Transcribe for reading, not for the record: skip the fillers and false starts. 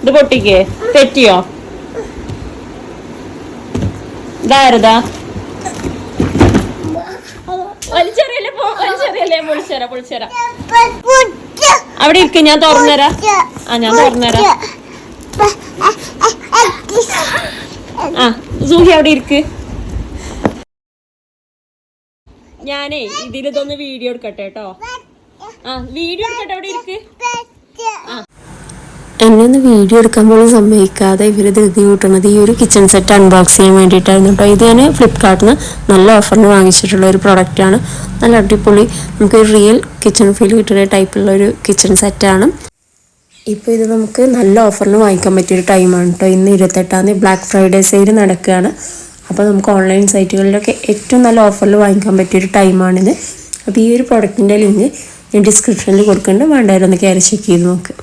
ഇത് പൊട്ടിക്കേ തെറ്റിയോ ഇതാരതാ വലിച്ചെറിയല്ലേ പൊളിച്ചേരാ അവിടെ ഇരിക്കും ഞാൻ തുറന്നുതരാ ഞാൻ തുറന്നുതരാ സൂഹി അവിടെ ഇരിക്ക് ഞാനേ ഇതിലിതൊന്ന് വീഡിയോ എടുക്കട്ടെ കേട്ടോ വീഡിയോ എടുക്കട്ടെ അവിടെ ഇരിക്ക് എന്നെ ഒന്ന് വീഡിയോ എടുക്കാൻ പോലും സമ്മതിക്കാതെ ഇവർ ധൃതി കൂട്ടുന്നത് ഈ ഒരു കിച്ചൺ സെറ്റ് അൺബോക്സ് ചെയ്യാൻ വേണ്ടിയിട്ടായിരുന്നു കേട്ടോ. ഇത് ഞാൻ ഫ്ലിപ്കാർട്ടിൽ നിന്ന് നല്ല ഓഫറിന് വാങ്ങിച്ചിട്ടുള്ള ഒരു പ്രൊഡക്റ്റാണ്. നല്ല അടിപൊളി നമുക്ക് റിയൽ കിച്ചൺ ഫീൽ കിട്ടുന്ന ടൈപ്പുള്ള ഒരു കിച്ചൺ സെറ്റാണ്. ഇപ്പോൾ ഇത് നമുക്ക് നല്ല ഓഫറിന് വാങ്ങിക്കാൻ പറ്റിയൊരു ടൈമാണ് കേട്ടോ. ഇന്ന് 28 ബ്ലാക്ക് ഫ്രൈഡേ സെയിൽ നടക്കുകയാണ്. അപ്പോൾ നമുക്ക് ഓൺലൈൻ സൈറ്റുകളിലൊക്കെ ഏറ്റവും നല്ല ഓഫറിൽ വാങ്ങിക്കാൻ പറ്റിയൊരു ടൈമാണിത്. അപ്പോൾ ഈ ഒരു പ്രൊഡക്റ്റിൻ്റെ ലിങ്ക് ഞാൻ ഡിസ്ക്രിപ്ഷനിൽ കൊടുക്കുന്നുണ്ട്. വേണ്ടവരൊന്ന് കയറി ചെക്ക് ചെയ്ത് നോക്ക്.